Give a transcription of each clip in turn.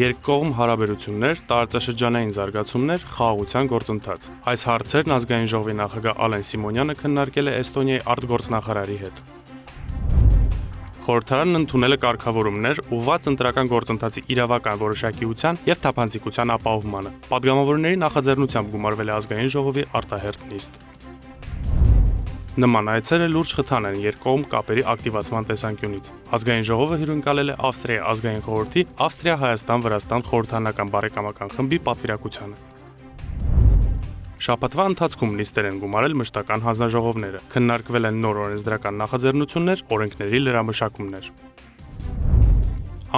երկկողմ հարաբերություններ, տարածաշրջանային զարգացումներ, խաղաղության գործընթաց։ Այս հարցերն ազգային ժողովի նախագահ Ալեն Սիմոնյանը քննարկել է Էստոնիայի արտգործնախարարի հետ։ Խորհրդարանն ընդունել է կարգավորումներ ուղղված ընտրական գործընթացի իրավական որոշակիության և թափանցիկության ապահովմանը։ Պատգամավորների նախաձեռնությամբ գումարվել է ազգային ժողովի արտահերթ նիստ։ Նման այցերը լուրջ խթան են երկկողմ կապերի ակտիվացման տեսանկյունից։ Ազգային ժողովը հյուրընկալել է Ավստրիայի ազգային խորհրդի Ավստրիա-Հայաստան-Վրաստան խորհրդարանական բարեկամական խմբի պատվիրակությանը։ Շաբաթվա ընթացքում նիստեր են գումարել մշտական հանձնաժողովները, քննարկվել են նոր օրենսդրական նախաձեռնություններ, օրենքների լրամշակումներ։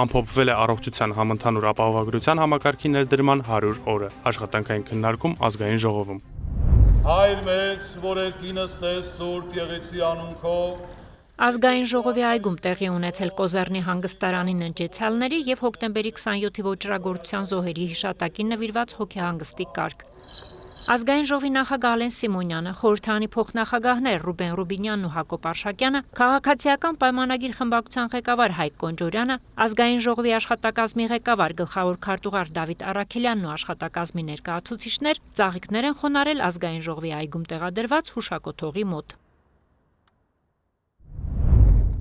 Ամփոփվել է առողջության համընդհանուր ապահովագրության համակարգի ներդրման 100 օրը, աշխատանքային քննարկում ազգային ժողովում։ Հայր մեծ, որ երկինս ես Սուրբ Եղեցի անունքով։ Ազգային ժողովի այգում տեղի ունեցել Կոզեռնի հանգստարանին ընջեցյալների եւ հոկտեմբերի 27-ի ոճրագործության զոհերի հիշատակին նվիրված հոգեհանգստի կարգ։ Ազգային ժողովի նախագահ Ալեն Սիմոնյանը, խորհրդարանի փոխնախագահներ Ռուբեն Ռուբինյանն ու Հակոբ Արշակյանը, քաղաքացիական պայմանագիր խմբակցության ղեկավար Հայկ Կոնջորյանը, ազգային ժողովի աշխատակազմի ղեկավար գլխավոր քարտուղար Դավիթ Առաքելյանն ու աշխատակազմի ներկայացուցիչներ ծաղիկներ են խոնարհել ազգային ժողովի այգում տեղադրված հուշակոթողի մոտ։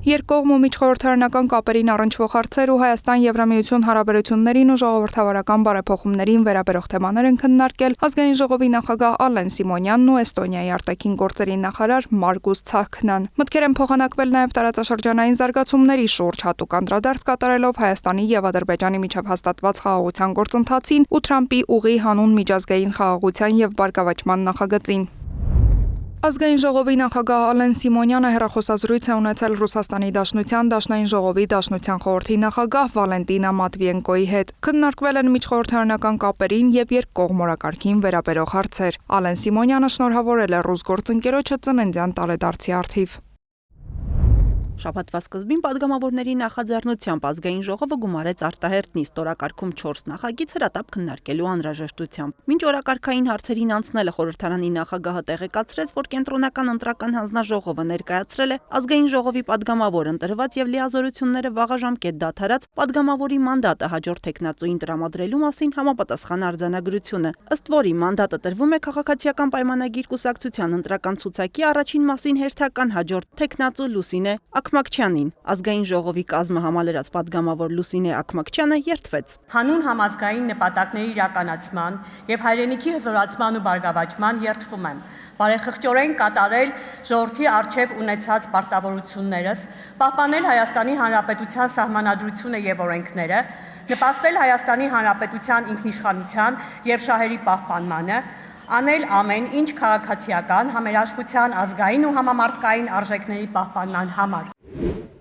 Երկկողմ ու միջխորհրդարանական կապերին առնչվող հարցեր ու Հայաստան-Եվրամիություն հարաբերություններին ու ժողովրդավարական բարեփոխումներին վերաբերող թեմաներ են քննարկել ազգային ժողովի նախագահ Ալեն Սիմոնյանն ու Էստոնիայի արտաքին գործերի նախարար Մարգուս Ցահքնան։ Մտքեր են փոխանակվել նաև տարածաշրջանային զարգացումների շուրջ, հատուկ անդրադարձ կատարելով Հայաստանի եւ Ադրբեջանի միջև հաստատված խաղաղության գործընթացին ու Թրամփի ուղի հանուն միջազգային խաղաղության եւ բարգավաճման նախագծին։ Ազգային ժողովի նախագահ Ալեն Սիմոնյանը հեռախոսազրույց է ունեցել Ռուսաստանի Դաշնության Դաշնային ժողովի Դաշնության խորհրդի նախագահ Վալենտինա Մատվիենկոյի հետ։ Քննարկվել են միջխորհրդարանական կապերին եւ երկկողմ օրակարգին վերաբերող հարցեր։ Ալեն Սիմոնյանը շնորհավորել է ռուս գործընկերոջը ծննդյան տարեդարձի առթիվ։ Շաբաթվա սկզբին պատգամավորների նախաձեռնությամբ ազգային ժողովը գումարեց արտահերթ նիստ օրակարգում 4 նախագիծ հրատապ քննարկելու անհրաժեշտությամբ։ Մինչ օրակարգային հարցերին անցնելը խորհրդարանի նախագահը տեղեկացրեց, որ կենտրոնական ընտրական հանձնաժողովը ներկայացրել է ազգային ժողովի պատգամավոր ընտրված եւ լիազորությունները վաղաժամկետ դադարած պատգամավորի մանդատը հաջորդ տեխնացուին տրամադրելու մասին համապատասխան արձանագրությունը, ըստ որի մանդատը տրվում է քաղաքացիական պայմանագիր կուսակցության ընտրական ցուցակի առաջին մասին հերթական հաջորդ տեխնացու Լուսինե Աքմակչյանին։ Ազգային ժողովի կազմը համալրած պատգամավոր Լուսինե Աքմակչյանը երդվեց։ Հանուն համազգային նպատակների իրականացման եւ հայրենիքի հզորացման ու բարգավաճման երդվում եմ բարեխղճորեն կատարել ժողովրդի առջև ունեցած պարտավորություններս, պահպանել Հայաստանի Հանրապետության սահմանադրությունը եւ օրենքները, նպաստել Հայաստանի Հանրապետության ինքնիշխանության եւ շահերի պահպանմանը, անել ամեն ինչ քաղաքացիական, համերաշխության, ազգային ու համամարտկային արժեքների պահպանման համար։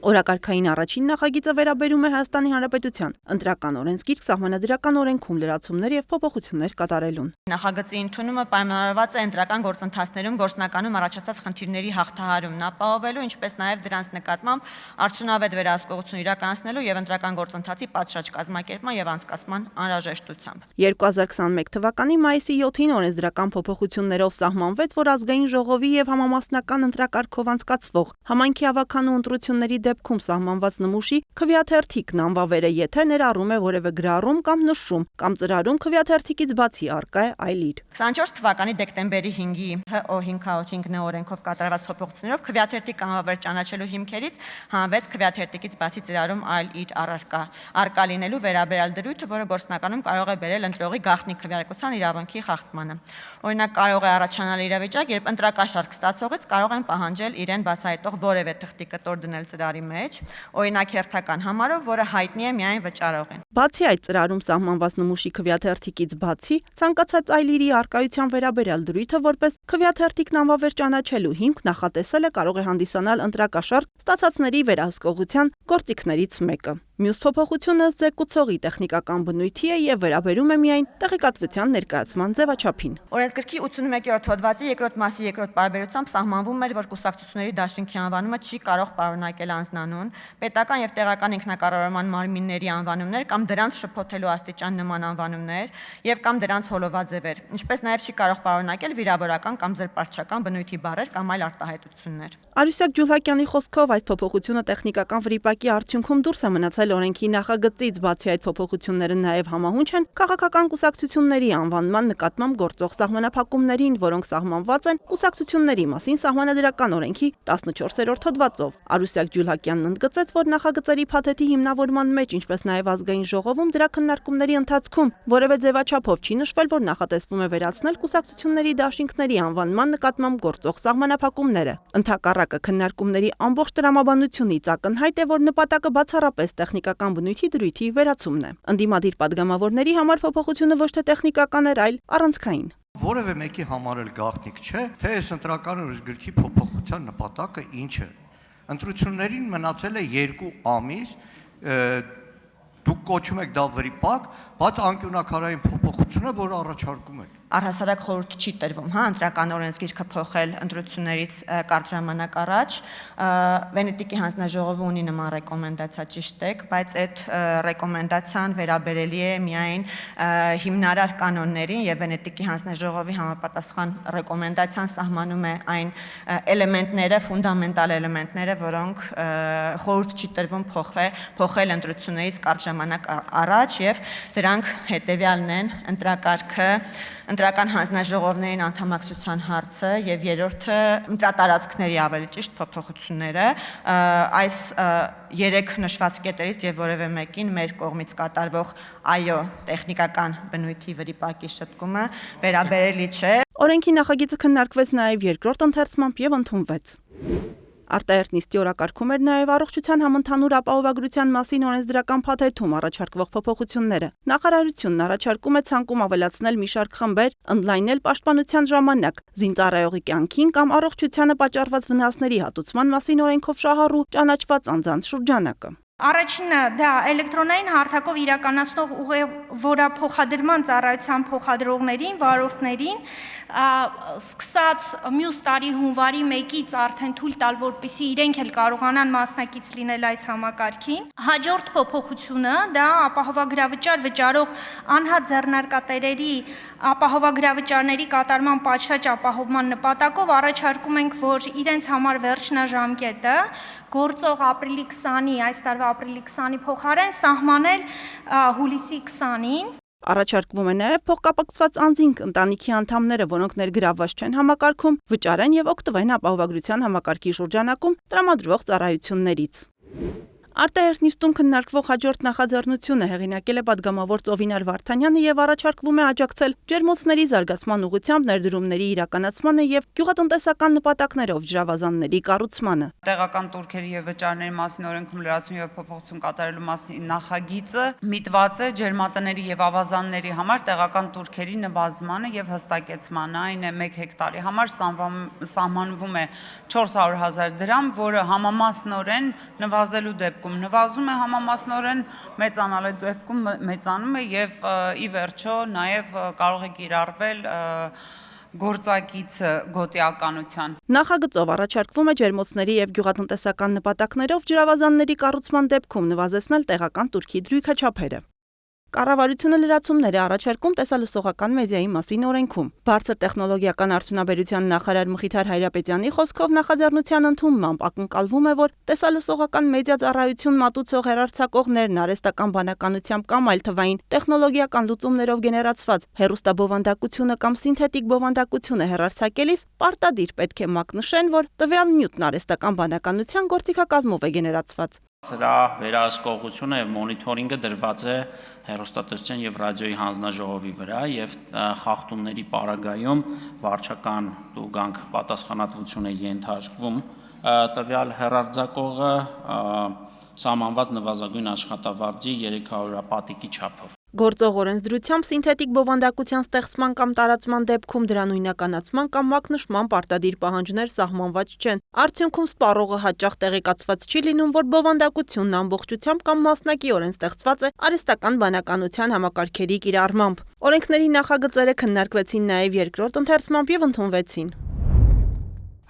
Օրակարգային առաջին նախագիծը վերաբերում է Հայաստանի Հանրապետության ընտրական օրենսգիրք սահմանադրական օրենքում լրացումներ եւ փոփոխություններ կատարելուն։ Նախագծի ընդունումը պայմանավորված է ընտրական գործընթացներում գործնականում առաջացած խնդիրների հաղթահարումն ապահովելու, ինչպես նաեւ դրանց նկատմամբ արդյունավետ վերահսկողություն իրականացնելու եւ ընտրական գործընթացի պատշաճ կազմակերպման եւ անցկացման անհրաժեշտությամբ։ 2021 թվականի մայիսի 7-ին օրենսդրական փոփոխություններով սահմանվեց, որ ազգային ժողովի եւ համամասնական ընտրակարգով անցկացվող համայնքի ավականու ընտրությունների դեպքում սահմանված նմուշի քվեաթերթիկն անվավեր է, եթե ներառում է որևէ գրառում կամ նշում կամ ծրարում քվեաթերթիկից բացի առկա է այլ իր։ 24 թվականի դեկտեմբերի 5-ի ՀՕ 505 օրենքով կատարված փոփոխություններով քվեաթերթիկ անվավեր ճանաչելու հիմքերից հանվեց քվեաթերթիկից բացի ծրարում այլ իր առկա լինելու վերաբերյալ դրույթը, որը գործնականում կարող է բերել ընտրողի գաղտնի քվեարկության իրավունքի խախտմանը։ Օրինակ կարող է առաջանալ իրավիճակ, երբ ընտրակաշարք ստացողից կարող են պահանջել իրեն բացահայտող որևէ թղթի կտոր դնել ծրարի մեջ, օրինակ հերթական համարով, որը հայտնի է միայն վճարողին։ Բացի այդ ծրարում սահմանված նմուշի քվեաթերթիկից բացի, ցանկացած այլ իրի առկայության վերաբերյալ դրույթը որպես քվեաթերթիկն անվավեր ճանաչելու հիմք նախատեսել է կարող է հանդիսանալ ընտրակաշարք ստացածների վերահսկողության գործիքներից մեկը։ Մյուս փոփոխությունը զեկուցողի տեխնիկական բնույթի է եւ վերաբերում է միայն տեղեկատվության ներկայացման ձևաչափին։ Օրենսգրքի 81-րդ հոդվածի 2-րդ մասի 2-րդ պարբերությամբ սահմանվում էր, որ կուսակցությունների դաշինքի անվանումը չի կարող պարունակել անձնանուն, պետական եւ տեղական ինքնակառավարման մարմինների անվանումներ կամ դրանց շփոթելու աստիճան նման անվանումներ եւ կամ դրանց հոլովաձևեր, ինչպես նաեւ չի կարող պարունակել վիրավորական կամ զրպարտչական բնույթի բառեր կամ այլ արտահայտություններ։ Արուսյակ Ջուլհակյանի խոսքով այս փոփոխությունը տեխնիկական վրիպակի արդյունքում դուրս է մնացել ասել օրենքի նախագծից, բացի այդ փոփոխությունները նաև համահունչ են քաղաքական կուսակցությունների անվանման նկատմամբ գործող սահմանափակումներին, որոնք սահմանված են կուսակցությունների մասին սահմանադրական օրենքի 14-րդ հոդվածով։ Արուսյակ Ջուլհակյանն ընդգծեց, որ նախագծերի փաթեթի հիմնավորման մեջ, ինչպես նաև ազգային ժողովում դրա քննարկումների ընթացքում որևէ ձևաչափով չի նշվել, որ նախատեսվում է վերացնել կուսակցությունների դաշինքների անվանման նկատմամբ գործող սահմանափակումները։ Ընդհակառակը քննարկումների ամբողջ տրամաբանությունից ակնհայտ է, որ նպատակը բացառապես տեխնիկական բնույթի դրույթի վերացումն է։ Ընդդիմադիր падգամավորների համար փոփոխությունը ոչ թե տեխնիկական էր, այլ առանցքային։ Որևէ մեկի համար էլ գաղտնիք չէ, թե այս ընտրական օրենսգրքի փոփոխության նպատակը ինչ է։ Ընտրություններին մնացել է 2 ամիս, դուք կոչում եք դա վրիպակ, բայց անկյունաքարային փոփոխությունը, որ առաջարկում եք։ Առհասարակ խորհուրդ չի տրվում, ընտրական օրենսգիրքը փոխել ընտրություններից կարճ ժամանակ առաջ։ Վենետիկի հանձնաժողովը ունի նման ռեկոմենդացիա, ճիշտ է, բայց այդ ռեկոմենդացիան վերաբերելի է միայն հիմնարար կանոններին եւ Վենետիկի հանձնաժողովի համապատասխան ռեկոմենդացիան սահմանում է այն էլեմենտները, ֆունդամենտալ էլեմենտները, որոնք խորհուրդ չի տրվում փոխել ընտրություններից կարճ ժամանակ առաջ եւ դրանք հետեւյալն են՝ ընտրական հանձնաժողովներին անդամակցության հարցը եւ երրորդը ընտրատարածքների ավելի ճիշտ փոփոխությունները։ Այս 3 նշված կետերից եւ որևէ մեկին մեր կողմից կատարվող տեխնիկական բնույթի վրիպակի շտկումը վերաբերելի չէ։ Օրենքի նախագիծը քննարկվեց նաեւ երկրորդ ընթերցմամբ եւ ընդունվեց։ Արտահերտ նիստի օրակարգում էր նաև առողջության համընդհանուր ապահովագրության մասին օրենսդրական փաթեթում առաջարկվող փոփոխությունները։ Նախարարությունն առաջարկում է ցանկում ավելացնել մի շարք խմբեր, ընդլայնել պաշտպանության ժամանակ, զինծառայողի կյանքին կամ առողջությանը պատճառված վնասների հատուցման մասին օրենքով շահառու ճանաչված անձանց շրջանակը։ Առաջինը դա էլեկտրոնային հարթակով իրականացնող ուղևորափոխադրման ծառայության փոխադրողներին, վարորդներին, սկսած մյուս տարի հունվարի 1-ից արդեն թույլ տալ, որպեսզի իրենք էլ կարողանան մասնակից լինել այս համակարգին։ Հաջորդ փոփոխությունը դա ապահովագրավճար վճարող անհատ ձեռնարկատերերի ապահովագրավճարների կատարման պատշաճ ապահովման նպատակով առաջարկում ենք, որ իրենց համար վերջնաժամկետը գործող ապրիլի 20-ի, այս տարվա ապրիլի 20-ի փոխարեն սահմանել հուլիսի 20-ին։ Առաջարկվում է նաև փոխկապակցված անձինք, ընտանիքի անդամները, որոնք ներգրավված չեն համակարգում, վճարեն եւ օգտվեն ապահովագրության համակարգի շրջանակում տրամադրվող ծառայություններից։ Արտահերտ նիստում քննարկվող հաջորդ նախաձեռնությունը հեղինակել է падգամավոր Ծովինար Վարդանյանը եւ առաջարկվում է աջակցել ջերմոցների զարգացման ուղղությամբ ներդրումների իրականացմանը եւ գյուղատնտեսական նպատակներով ջրավազանների կառուցմանը։ Տեղական турքերի եւ վճարների մասին օրենքում լրացում եւ փոփոխություն կատարելու մասին նախագիծը միտված է ջերմատների եւ ավազանների համար տեղական турքերի նվազմանը եւ հստակեցմանը, այն է 1 հեկտարի համար սահմանվում է 400,000 դրամ, որը համամասնորեն նվազելու դեպքում նվազում է, համամասնորեն մեծանալու դեպքում մեծանում է եւ ի վերջո նաեւ կարող է կիրառվել գործակիցը գոտիականության։ Նախագծով առաջարկվում է ջերմոցների եւ գյուղատնտեսական նպատակներով ջրավազանների կառուցման դեպքում նվազեցնել տեղական турքի դրույքաչափերը։ Կառավարությունը լրացումներ է առաջարկում տեսալուսողական մեդիայի մասին օրենքում։ Բարձր տեխնոլոգիական արդյունաբերության նախարար Մխիթար Հայրապետյանի խոսքով նախաձեռնության ընդունմամբ ակնկալվում է, որ տեսալուսողական մեդիա ծառայություն մատուցող հեռարձակողներն արհեստական բանականությամբ կամ այլ թվային տեխնոլոգիական լուծումներով գեներացված հեռուստաբովանդակությունը կամ սինթետիկ բովանդակությունը հեռարձակելիս պարտադիր պետք է մակնշեն, որ տվյալ նյութն արհեստական բանականության գործիքակազմով է գեներացված։ Սրա վերահսկողությունը եւ մոնիթորինգը դրված է հեռուստատեսության եւ ռադիոյի հանձնաժողովի վրա եւ խախտումների պարագայում վարչական տուգանք պատասխանատվություն է ենթարկվում տվյալ հեռարձակողը սահմանված նվազագույն աշխատավարձի 300 պատիկի չափով։ Գործող օրենսդրությամբ սինթետիկ բովանդակության ստեղծման կամ տարածման դեպքում դրա նույնականացման կամ մակնշման պարտադիր պահանջներ սահմանված չեն։ Արդյունքում սպառողը հաճախ տեղեկացված չի լինում, որ բովանդակությունն ամբողջությամբ կամ մասնակիորեն ստեղծված է արհեստական բանականության համակարգերի կիրառմամբ։ Օրենքների նախագծերը քննարկվեցին նաև երկրորդ ընթերցմամբ եւ ընդունվեցին։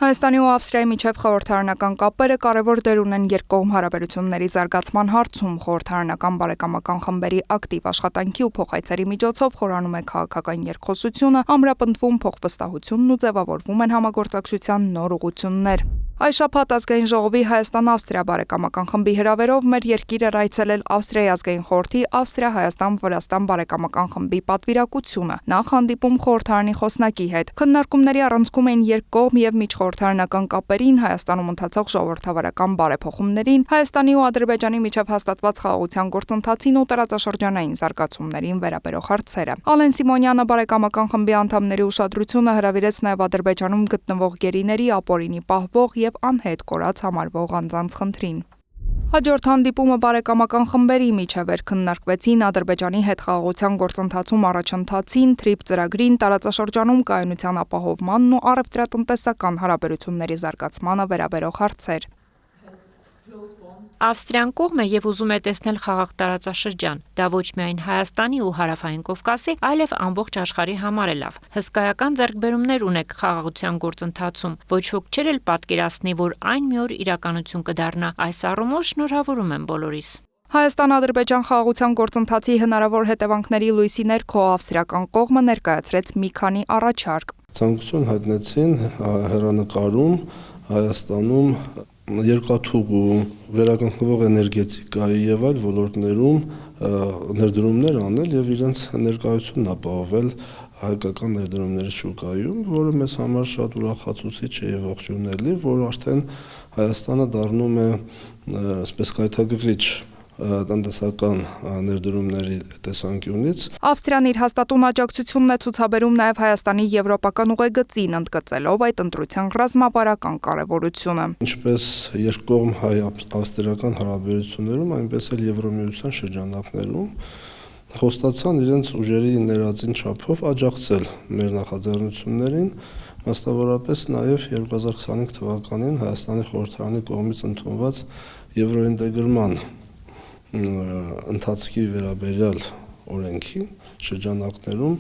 Հայաստանի ու Ավստրիայի միջև խորհրդարանական կապերը կարևոր դեր ունեն երկկողմ հարաբերությունների զարգացման հարցում։ Խորհրդարանական բարեկամական խմբերի ակտիվ աշխատանքի ու փոխայցերի միջոցով խորանում է քաղաքական երկխոսությունը, ամրապնդվում փոխվստահությունն ու ձևավորվում են համագործակցության նոր ուղղություններ։ Այս շաբաթ ազգային ժողովի Հայաստան-Ավստրիա բարեկամական խմբի հրավերով մեր երկիր էր այցելել Ավստրիայի ազգային խորհրդի Ավստրիա-Հայաստան-Վրաստան բարեկամական խմբի պատվիրակությունը, նախ հանդիպում խորհրդարանի խոսնակի հետ։ Քննարկումների առանցքում էին երկկողմ եւ միջխորհրդարանական կապերին, Հայաստանում ընթացող ժողովրդավարական բարեփոխումներին, Հայաստանի ու Ադրբեջանի միջև հաստատված խաղաղության գործընթացին ու տարածաշրջանային զարգացումներին վերաբերող հարցերը։ Ալեն Սիմոնյանը բարեկամական խմբի անդամների ուշադրությունը հրավիրեց նաեւ Ադրբեջանում գտնվող գերիների ապօրինի պահվող եւ անհետ կորած համարվող անձանց խնդրին։ Հաջորդ հանդիպումը բարեկամական խմբերի միջև էր, քննարկվեցին Ադրբեջանի հետ խաղաղության գործընթացում առաջընթացին, TRIP ծրագրին, տարածաշրջանում կայունության ապահովմանն ու առևտրատնտեսական հարաբերությունների զարգացմանը վերաբերող հարցեր։ Ավստրիան կողմ է եւ ուզում է տեսնել խաղաղ տարածաշրջան։ Դա ոչ միայն Հայաստանի ու Հարավային Կովկասի, այլև ամբողջ աշխարհի համար է լավ։ Հսկայական ձեռքբերումներ ունեք խաղաղության գործընթացում։ Ոչ ոք չէր էլ պատկերացնի, որ այն մի օր իրականություն կդառնա։ Այս առումով շնորհավորում եմ բոլորիս։ Հայաստան-Ադրբեջան խաղաղության գործընթացի հնարավոր հետևանքների լույսի ներքո ավստրիական կողմը ներկայացրեց մի քանի առաջարկ։ Ցանկություն հայտնեցին հեռանկարում Հայաստանում երկաթուղու, վերականգնվող էներգետիկայի եւ այլ ոլորտներում ներդրումներ անել եւ իրենց ներկայությունն ապահովել հայկական ներդրումների շուկայում, որը մեզ համար շատ ուրախացուցիչ է եւ ողջունելի, որ արդեն Հայաստանը դառնում է այսպես կայթագղիչ տնտեսական ներդրումների տեսանկյունից։ Ավստրիան իր հաստատուն աջակցությունն է ցուցաբերում նաև Հայաստանի եվրոպական ուղեգծին, ընդգծելով այդ ընտրության ռազմավարական կարևորությունը։ Ինչպես երկկողմ հայ-ավստրիական հարաբերություններում, այնպես էլ Եվրոմիության շրջանակներում խոստացան իրենց ուժերի ներածին չափով աջակցել մեր նախաձեռնություններին, մասնավորապես նաև 2025 թվականին Հայաստանի խորհրդարանի կողմից ընդունված եվրոինտեգրման ընթացքի վերաբերյալ օրենքի շրջանակներում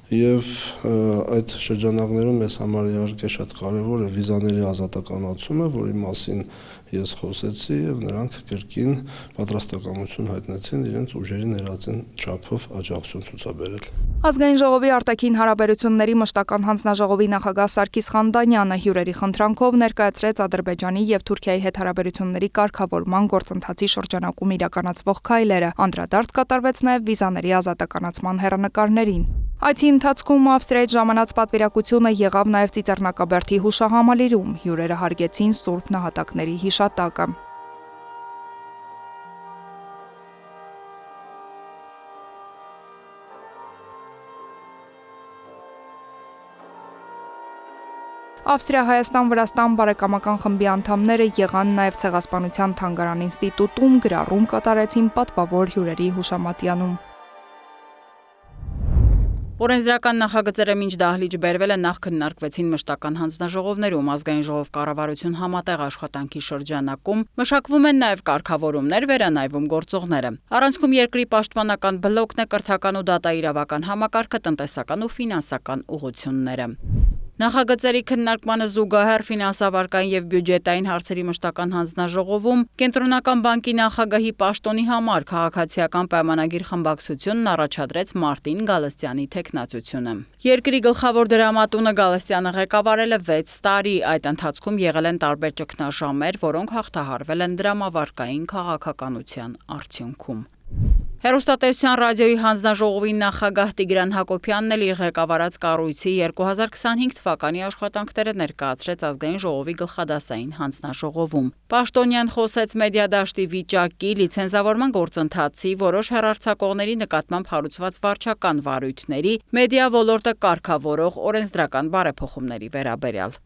եւ այդ շրջանակներում մեզ համար իհարկե շատ կարեւոր է վիզաների ազատականացումը, որի մասին ես խոսեցի եւ նրանք կրկին պատրաստակամություն հայտնեցին իրենց ուժերի ներածին չափով աջակցություն ցուցաբերել։ Ազգային ժողովի արտաքին հարաբերությունների մշտական հանձնաժողովի նախագահ Սարգիս Խանդանյանը հյուրերի խնդրանքով ներկայացրեց Ադրբեջանի եւ Թուրքիայի հետ հարաբերությունների կարգավորման գործընթացի շրջանակում իրականացվող քայլերը, անդրադարձ կատարվեց նաեւ վիզաների ազատականացման հեռանկարներին։ Այցի ընթացքում Ավստրիայից ժամանած պատվիրակությունը եղավ նաև Ծիծեռնակաբերդի հուշահամալիրում, հյուրերը հարգեցին Սուրբ նահատակների հիշատակը։ Ավստրիա-Հայաստան-Վրաստան բարեկամական խմբի անդամները եղան նաև Ցեղասպանության թանգարան ինստիտուտում, գրառում կատարեցին պատվավոր հյուրերի հուշամատյանում։ Օրենսդրական նախագծերը մինչ դահլիճ բերվելը նախ քննարկվեցին մշտական հանձնաժողովներում, ազգային ժողով կառավարություն համատեղ աշխատանքի շրջանակում մշակվում են նաև կարգավորումներ, վերանայվում գործողները։ Առանցքում երկրի պաշտպանական բլոկն է, կրթական ու դատաիրավական համակարգը, տնտեսական ու ֆինանսական ուղղությունները։ Նախագծերի քննարկմանը զուգահեռ ֆինանսավարկային եւ բյուջետային հարցերի մշտական հանձնաժողովում Կենտրոնական բանկի նախագահի պաշտոնի համար քաղաքացիական պայմանագիր խմբակցությունն առաջադրեց Մարտին Գալստյանի թեկնածությունը։ Երկրի գլխավոր դրամատունը Գալստյանը ղեկավարել է 6 տարի, այդ ընթացքում եղել են տարբեր ճգնաժամեր, որոնք հաղթահարվել են դրամավարկային քաղաքականության արդյունքում։ Հեռուստատեսության ռադիոյի հանձնաժողովի նախագահ Տիգրան Հակոբյանն էլ իր ղեկավարած կառույցի 2025 թվականի աշխատանքները ներկայացրեց ազգային ժողովի գլխադասային հանձնաժողովում։ Պաշտոնյան խոսեց մեդիադաշտի վիճակի, լիցենզավորման գործընթացի, որոշ հեռարձակողների նկատմամբ հարուցված վարչական վարույթների, մեդիա ոլորտը կարգավորող օրենսդրական բարեփոխումների վերաբերյալ։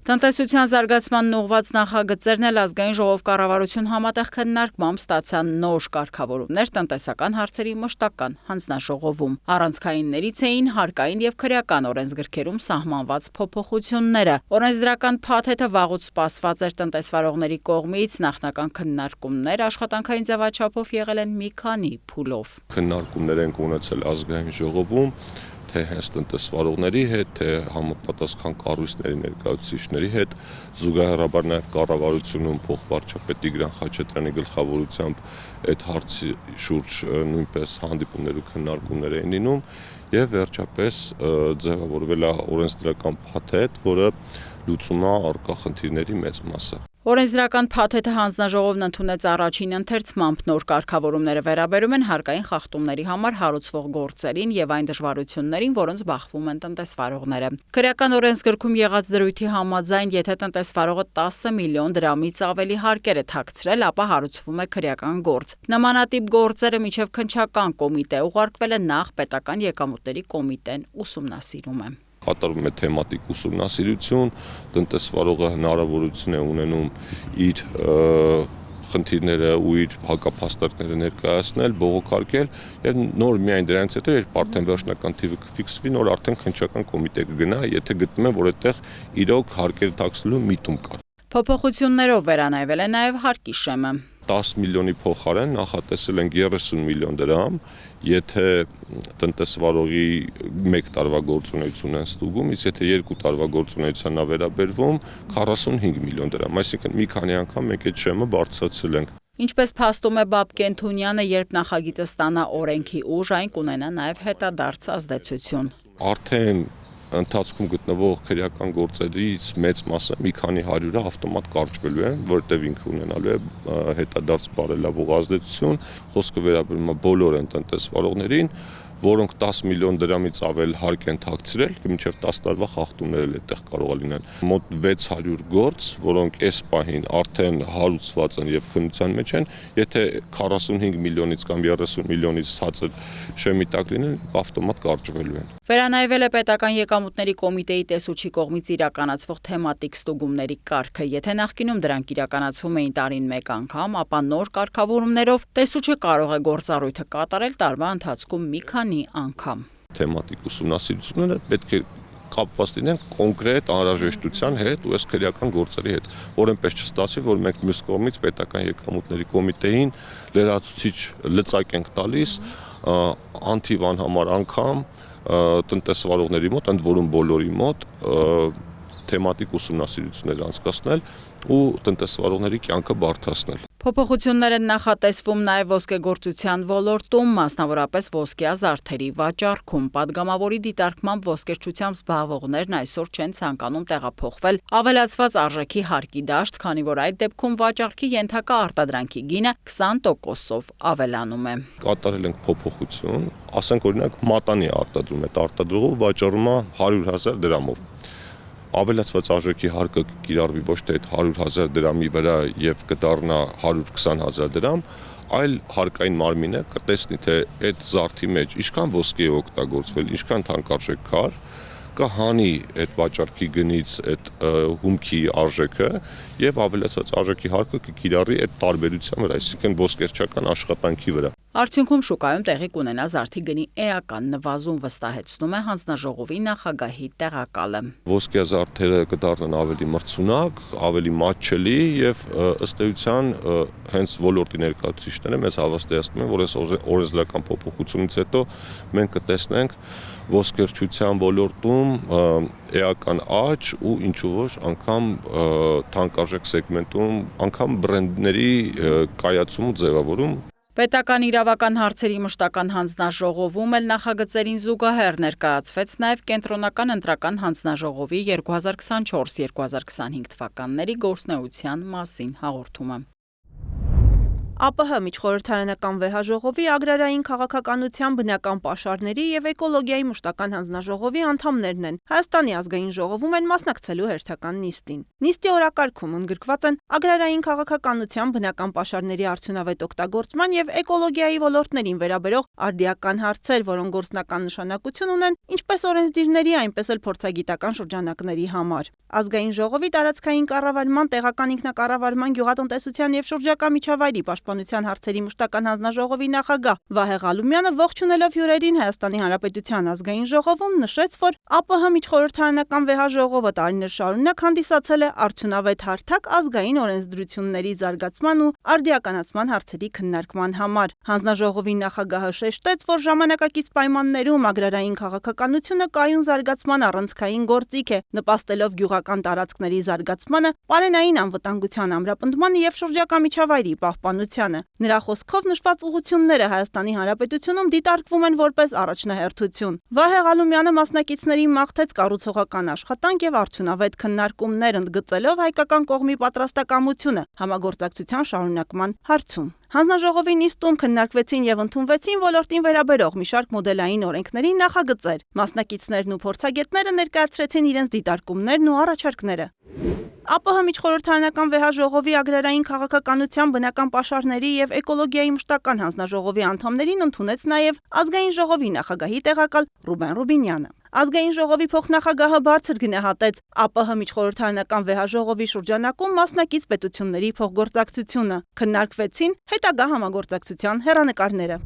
Տնտեսության զարգացմանն ուղղված նախագծերն էլ ազգային ժողով կառավարություն համատեղ քննարկմամբ ստացան նոր կարգավորումներ տնտեսական հարցերի մշտական հանձնաժողովում։ Առանցքայիններից էին հարկային եւ քրեական օրենսգրքերում սահմանված փոփոխությունները։ Օրենսդրական փաթեթը վաղուց սպասված էր տնտեսվարողների կողմից, նախնական քննարկումներ աշխատանքային ձևաչափով եղել են մի քանի փուլով։ Քննարկումներ են ունեցել ազգային ժողովում թե հենց տնտեսվարողների հետ, թե համապատասխան կառույցների ներկայացուցիչների հետ, զուգահեռաբար նաև կառավարությունում փոխվարչապետ Տիգրան Խաչատրյանի գլխավորությամբ այդ հարցի շուրջ նույնպես հանդիպումներ ու քննարկումներ էին լինում եւ վերջապես ձևավորվել է օրենսդրական փաթեթ, որը լուծումա առկա խնդիրների մեծ մասը։ Օրենսդրական փաթեթը հանձնաժողովն ընդունեց առաջին ընթերցմամբ նոր կարգավորումները վերաբերում են հարկային խախտումների համար հարուցվող գործերին եւ այն դժվարություններին, որոնց բախվում են տնտեսվարողները։ Քրեական օրենսգրքում եղած դրույթի համաձայն, եթե տնտեսվարողը 10 միլիոն դրամից ավելի հարկեր է թաքցրել, ապա հարուցվում է քրեական գործ։ Նմանատիպ գործերը միջև քննչական կոմիտե ուղարկվել է նախ պետական եկամուտների կոմիտեն ուսումնասիրում է։ Կատարում է թեմատիկ ուսումնասիրություն, տնտեսվարողը հնարավորություն է ունենում իր խնդիրները ու իր հակափաստարկները ներկայացնել, բողոքարկել եւ նոր միայն դրանից հետո երբ արդեն վերջնական թիվը կֆիքսվի, նոր արդեն քննչական կոմիտե կգնա, եթե գտնում են, որ այդտեղ իրոք հարկերը թաքցնելու միտում կա։ Փոփոխություններով վերանայվել է նաեւ հարկի շեմը։ 10 միլիոնի փոխարեն նախատեսել ենք 30 միլիոն դրամ, եթե տնտեսվարողի 1 տարվա գործունեություն են ստուգում, իսկ եթե 2 տարվա գործունեությանն է վերաբերվում 45 միլիոն դրամ, այսինքն մի քանի անգամ մենք այդ շեմը բարձրացրել ենք։ Ինչպես փաստում է Բաբկեն Թունյանը, երբ նախագիծը ստանա օրենքի ուժ, այն կունենա նաև հետադարձ ազդեցություն։ Արդեն ընթացքում գտնվող քրեական գործերից մեծ մասը մի քանի հարյուրը ավտոմատ կարճվելու են, որտեղ ինքը ունենալու է հետադարձ բարելավող ազդեցություն, խոսքը վերաբերում է բոլոր տնտեսվարողներին, որոնք 10 միլիոն դրամից ավել հարկ են թաքցրել, մինչև 10 տարվա խախտումներ էլ այդտեղ կարող է լինել։ Մոտ 600 գործ, որոնք այս պահին արդեն հարուցված են եւ քննության մեջ են, եթե 45 միլիոնից կամ 30 միլիոնից ցածր շեմի տակ լինեն, ավտոմատ կարճվելու են։ Վերանայվել է պետական եկամուտների կոմիտեի տեսուչի կողմից իրականացվող թեմատիկ ստուգումների կարգը։ Եթե նախկինում դրանք իրականացվում էին տարին 1 անգամ, ապա նոր կարգավորումներով տեսուչը կարող է գործառույթը կատարել տարվա ընթացքում մի քանի անգամ։ Թեմատիկ ուսումնասիրությունները պետք է կապված լինեն կոնկրետ անհրաժեշտության հետ ու այս քրեական գործերի հետ, որ այնպես չստացվի, որ մենք մյուս կողմից պետական եկամուտների կոմիտեին լրացուցիչ լծակ ենք տալիս անթիվ անհամար անգամ տնտեսվարողների մոտ, ընդ որում բոլորի մոտ թեմատիկ ուսումնասիրություններ անցկացնել ու տնտեսվարողների կյանքը բարդացնել։ Փոփոխություններ են նախատեսվում նաև ոսկեգործության ոլորտում, մասնավորապես ոսկեազարդերի վաճառքում։ Պատգամավորի դիտարկմամբ ոսկերչությամբ զբաղվողներն այսօր չեն ցանկանում տեղափոխվել ավելացված արժեքի հարկի դաշտ, քանի որ այդ դեպքում վաճառքի ենթակա արտադրանքի գինը 20%-ով ավելանում է։ Կատարել ենք փոփոխություն, ասենք օրինակ մատանի արտադրում, այդ արտադրողը վաճառում է 100,000 դրամով։ Ավելացված արժեքի հարկը կիրառվի ոչ թե այդ 100,000 դրամի վրա եւ կդառնա 120,000 դրամ, այլ հարկային մարմինը կտեսնի, թե այդ զարդի մեջ ինչքան ոսկի է օգտագործվել, ինչքան թանկարժեք քար, կհանի այդ վաճառքի գնից այդ հումքի արժեքը եւ ավելացած արժեքի հարկը կկիրառի այդ տարբերության վրա, այսինքն ոսկերչական աշխատանքի վրա։ Արդյունքում շուկայում տեղի կունենա զարդի գնի էական նվազում, վստահեցնում է հանձնաժողովի նախագահի տեղակալը։ Ոսկեազարդերը կդառնան ավելի մրցունակ, ավելի մատչելի եւ ըստ էության հենց ոլորտի ներկայացուցիչները մեզ հավաստիացնում են, որ այս օրենսդրական փոփոխությունից հետո մենք կտեսնենք ոսկերչության ոլորտում էական աճ ու ինչու ոչ անգամ թանկարժեք սեգմենտում անգամ բրենդների կայացում ու ձևավորում։ Պետական իրավական հարցերի մշտական հանձնաժողովում էլ նախագծերին զուգահեռ ներկայացվեց նաև կենտրոնական ընտրական հանձնաժողովի 2024-2025 թվականների գործունեության մասին հաղորդումը։ ԱՊՀ միջխորհրդարանական վեհաժողովի ագրարային քաղաքականության, բնական պաշարների եւ էկոլոգիայի մշտական հանձնաժողովի անդամներն են Հայաստանի ազգային ժողովում են մասնակցելու հերթական նիստին։ Նիստի օրակարգում ընդգրկված են ագրարային քաղաքականության, բնական պաշարների արդյունավետ օգտագործման եւ էկոլոգիայի ոլորտներին վերաբերող արդիական հարցեր, որոնք գործնական նշանակություն ունեն ինչպես օրենսդիրների, այնպես էլ փորձագիտական շրջանակների համար։ Ազգային ժողովի տարածքային կառավարման, տեղական ինքնակառավարման, գյուղատնտեսության եւ շրջակա միջավայրի պաշտպանության հարցերի մշտական հանձնաժողովի նախագահ Վահե Ղալումյանը ողջունելով հյուրերին Հայաստանի Հանրապետության ազգային ժողովում նշեց, որ ԱՊՀ միջխորհրդարանական վեհաժողովը տարիներ շարունակ հանդիսացել է արդյունավետ հարթակ ազգային օրենսդրությունների զարգացման ու արդիականացման հարցերի քննարկման համար։ Հանձնաժողովի նախագահը շեշտեց, որ ժամանակակից պայմաններում ագրարային քաղաքականությունը կայուն զարգացման առանցքային գործիք է, նպաստելով գյուղական տարածքների զարգացմանը, պարենային անվտանգության ամրապնդմանը եւ շրջակա միջավայրի պահպանությանը։ տնտեսությանը։ Նրա խոսքով նշված ուղղությունները Հայաստանի Հանրապետությունում դիտարկվում են որպես առաջնահերթություն։ Վահե Ղալումյանը մասնակիցներին մաղթեց կառուցողական աշխատանք եւ արդյունավետ քննարկումներ ընդգծելով հայկական կողմի պատրաստակամությունը համագործակցության շարունակման հարցում։ Հանձնաժողովի նիստում քննարկվեցին եւ ընդունվեցին ոլորտին վերաբերող մի շարք մոդելային օրենքների նախագծեր։ Մասնակիցներն ու փորձագետները ներկայացրեցին իրենց դիտարկումներն ու առաջարկները։ ԱՊՀ միջխորհրդարանական վեհաժողովի agrarային քաղաքականության, բնական պաշարների եւ էկոլոգիայի մշտական հանձնաժողովի անդամներին ընդունեց նաեւ ազգային ժողովի նախագահի տեղակալ Ռուբեն Ռուբինյանը։ Ազգային ժողովի փոխնախագահը բարձր գնահատեց ԱՊՀ միջխորհրդարանական վեհաժողովի շրջանակում մասնակից պետությունների փոխգործակցությունը։ Քննարկվեցին հետագա համագործակցության հեռանկարները։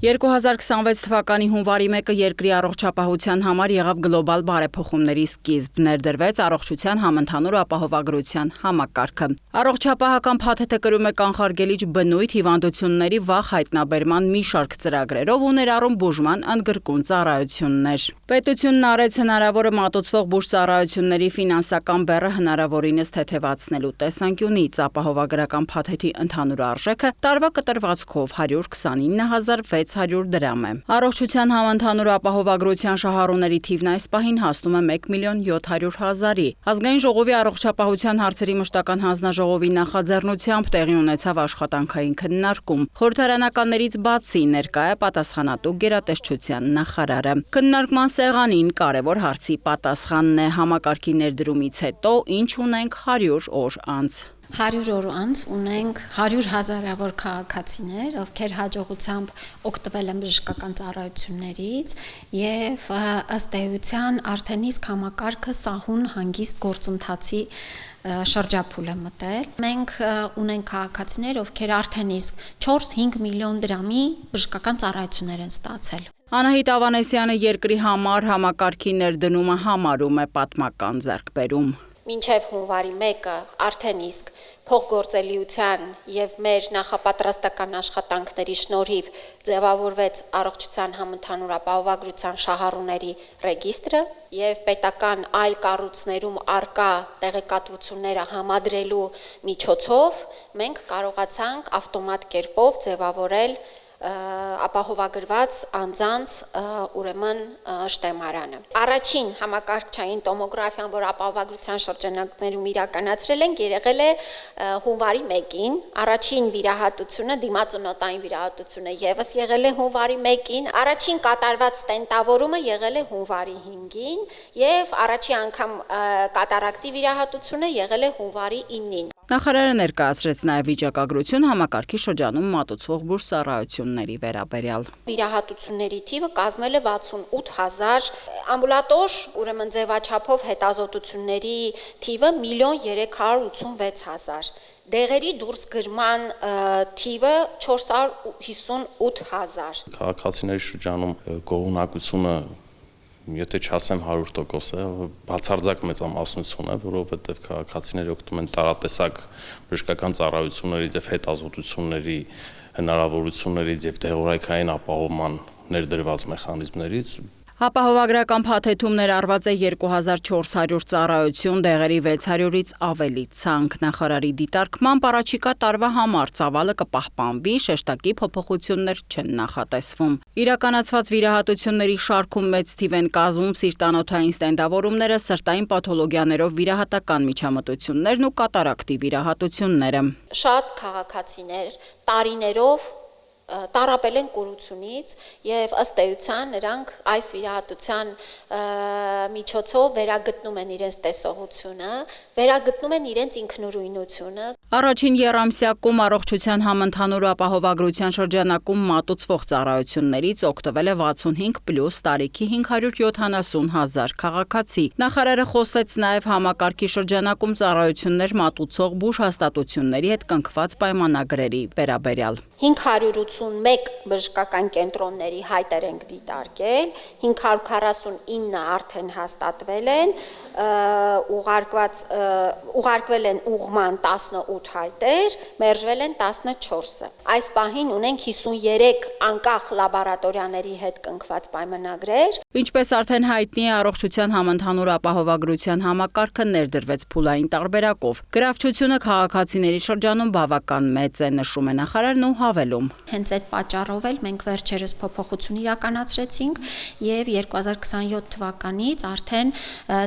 2026 թվականի հունվարի 1-ը երկրի առողջապահության համար եղավ գլոբալ բարեփոխումների սկիզբ, ներդրվեց առողջության համընդհանուր ապահովագրության համակարգը։ Առողջապահական փաթեթը կրում է կանխարգելիչ բնույթ հիվանդությունների վաղ հայտնաբերման մի շարք ծրագրերով ու ներառում բուժման ընդգրկուն ծառայություններ։ Պետությունն արեց հնարավորը մատուցվող բուժծառայությունների ֆինանսական բեռը հնարավորինս թեթևացնելու տեսանկյունից ապահովագրական փաթեթի ընդհանուր արժեքը տարվա կտրվածքով 129,600 դրամ է։ Առողջության համընդհանուր ապահովագրության շահառուների թիվն այս պահին հասնում է 1,700,000-ի։ Ազգային ժողովի առողջապահության հարցերի մշտական հանձնաժողովի նախաձեռնությամբ տեղի ունեցավ աշխատանքային քննարկում։ Խորհրդարանականներից բացի ներկա է պատասխանատու գերատեսչության նախարարը։ Քննարկման սեղանին կարևոր հարցի պատասխանն է համակարգի ներդրումից հետո ինչ ունենք 100 օր անց։ 100 օր անց ունենք 100,000-ավոր քաղաքացիներ, ովքեր հաջողությամբ օգտվել են բժշկական ծառայություններից եւ ըստ էության արդեն իսկ համակարգը սահուն հանգիստ գործընթացի շրջափուլ է մտել։ Մենք ունենք քաղաքացիներ, ովքեր արդեն իսկ 4-5 միլիոն դրամի բժշկական ծառայություններ են ստացել։ Անահիտ Ավանեսյանը երկրի համար համակարգի ներդնումը համարում է պատմական ձեռքբերում։ Մինչև հունվարի 1-ը արդեն իսկ փոխգործելիության եւ մեր նախապատրաստական աշխատանքների շնորհիվ ձևավորվեց առողջության համընդհանուր ապահովագրության շահառուների ռեգիստրը եւ պետական այլ կառույցներում արկա տեղեկատվությունները համադրելու միջոցով մենք կարողացանք ավտոմատ կերպով ձևավորել ապահովագրված անձանց ուրեմն շտեմարանը։ Առաջին համակարգչային տոմոգրաֆիան, որ ապահովագրության շրջանակներում իրականացրել ենք, եղել է հունվարի 1-ին, առաջին վիրահատությունը, դիմացունոտային վիրահատությունը եւս եղել է հունվարի 1-ին, առաջին կատարված ստենտավորումը եղել է հունվարի 5-ին եւ առաջին անգամ կատարակտի վիրահատությունը եղել է հունվարի 9-ին։ Նախարարը ներկայացրեց նաև վիճակագրություն համակարգի շրջանում մատուցվող բուժծառայությունների վերաբերյալ։ Վիրահատությունների թիվը կազմել է 68,000, ամբուլատոր, ուրեմն ձևաչափով հետազոտությունների թիվը 1,386,000, դեղերի դուրս գրման թիվը 458,000։ Քաղաքացիների շրջանում գոհունակությունը եթե չասեմ 100% է, բացարձակ մեծամասնություն է, որովհետև քաղաքացիները օգտվում են տարատեսակ բժշկական ծառայություններից եւ հետազոտությունների հնարավորություններից եւ դեղորայքային ապահովման ներդրված մեխանիզմներից։ Ապահովագրական փաթեթում ներառված է 2400 ծառայություն, դեղերի 600-ից ավելի ցանկ։ Նախարարի դիտարկմամբ առաջիկա տարվա համար ծավալը կպահպանվի, շեշտակի փոփոխություններ չեն նախատեսվում։ Իրականացված վիրահատությունների շարքում մեծ թիվ են կազմում սիրտանոթային ստենտավորումները, սրտային պաթոլոգիաներով վիրահատական միջամտություններն ու կատարակտի վիրահատությունները։ Շատ քաղաքացիներ տարիներով տարապել են կուրությունից եւ ըստ էության նրանք այս վիրահատության միջոցով վերագտնում են իրենց տեսողությունը, վերագտնում են իրենց ինքնուրույնությունը։ Առաջին եռամսյակում առողջության համընդհանուր ապահովագրության շրջանակում մատուցվող ծառայություններից օգտվել է 65+ տարիքի 570,000 քաղաքացի։ Նախարարը խոսեց նաև համակարգի շրջանակում ծառայություններ մատուցող բուժհաստատությունների հետ կնքված պայմանագրերի վերաբերյալ։ 580 581 բժշկական կենտրոնների հայտեր ենք դիտարկել, 549 արդեն հաստատվել են, ուղարկվել են ուղղման 18 հայտեր, մերժվել են 14-ը։ Այս պահին ունենք 53 անկախ լաբորատորիաների հետ կնքված պայմանագրեր։ Ինչպես արդեն հայտնի է, առողջության համընդհանուր ապահովագրության համակարգը ներդրվեց փուլային տարբերակով։ Գրավչությունը քաղաքացիների շրջանում բավական մեծ է, նշում է նախարարն ու հավելում։ Հենց այդ պատճառով էլ մենք վերջերս փոփոխություն իրականացրեցինք եւ 2027 թվականից արդեն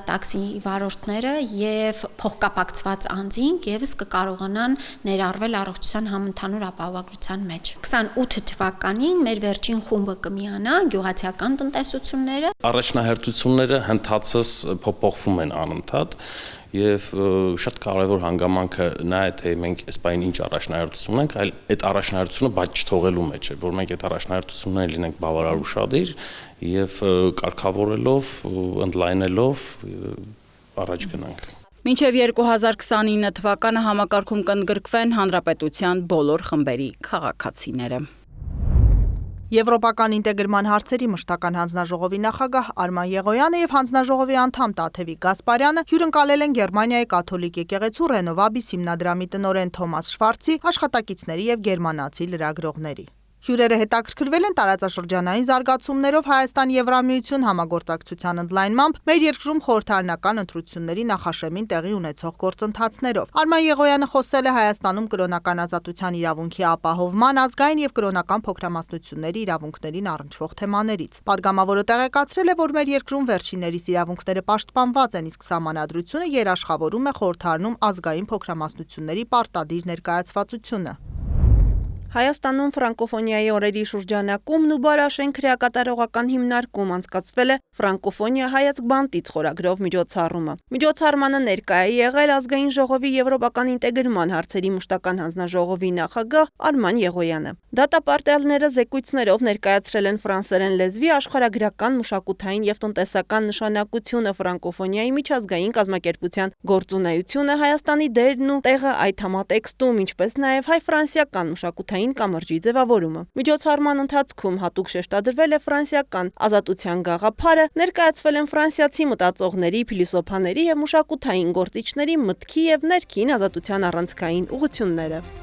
տաքսի վարորդները եւ փոխկապակցված անձինք եւս կկարողանան ներառվել առողջության համընդհանուր ապահովագրության մեջ։ 28 թվականին մեր վերջին խումբը կմիանա գյուղացիական տնտեսությունները։ Առաջնահերթությունները հնդածս փոփոխվում են անընդհատ եւ շատ կարեւոր հանգամանքը նա է թե մենք այս բանը ինչ առաջնահերթություն ունենք, այլ այդ առաջնահերթությունը բաց չթողելու մեջ է, որ մենք այդ առաջնահերթությունները լինենք բավարար ուշադիր եւ կարգավորելով, ընդլայնելով առաջ գնանք։ Մինչև 2029 թվականը համակարգում կընդգրկվեն հանրապետության բոլոր խմբերի քաղաքացիները։ Եվրոպական ինտեգրման հարցերի մշտական հանձնաժողովի նախագահ Արման Եղոյանը եւ հանձնաժողովի անդամ Տաթևիկ Գասպարյանը հյուրընկալել են Գերմանիայի կաթոլիկ եկեղեցու Ռենովաբիս հիմնադրամի տնօրեն Թոմաս Շվարցի, աշխատակիցների եւ գերմանացի լրագրողների։ Հյուրերը հետաքրքրվել են տարածաշրջանային զարգացումներով Հայաստան-Եվրամիություն համագործակցության ընդլայնմամբ մեր երկրում խորհրդարանական ընտրությունների նախաշեմին տեղի ունեցող գործընթացներով։ Արման Եղոյանը խոսել է Հայաստանում կրոնական ազատության իրավունքի ապահովման, ազգային եւ կրոնական փոքրամասնությունների իրավունքներին առնչվող թեմաներից։ Պատգամավորը տեղեկացրել է, որ մեր երկրում վերջիններիս իրավունքները պաշտպանված են, իսկ սահմանադրությունը երաշխավորում է խորհրդարանում ազգային փոքրամասնությունների պարտադիր ներկայացվածությունը։ Հայաստանում ֆրանկոֆոնիայի օրերի շրջանակում Նուբարաշեն քրեակատարողական հիմնարկում անցկացվել է Ֆրանկոֆոնիա հայացք բանտից խորագրով միջոցառումը։ Միջոցառմանը ներկայ է եղել Ազգային ժողովի եվրոպական ինտեգրման հարցերի մշտական հանձնաժողովի նախագահ Արման Եղոյանը։ Դատապարտյալները զեկույցներով ներկայացրել են ֆրանսերեն լեզվի աշխարհագրական, մշակութային եւ տնտեսական նշանակությունը Ֆրանկոֆոնիայի միջազգային կազմակերպության գործունեությունը, Հայաստանի դերն ու տեղը այդ համատեքստում, ինչպես նաեւ հայ-ֆրանսիական մշակութային կամրջի ձևավորումը։ Միջոցառման ընթացքում հատուկ շեշտադրվել է ֆրանսիական ազատության գաղափարը, ներկայացվել են ֆրանսիացի մտածողների, փիլիսոփաների եւ մշակութային գործիչների մտքի եւ ներքին ազատության առանցքային ուղղությունները։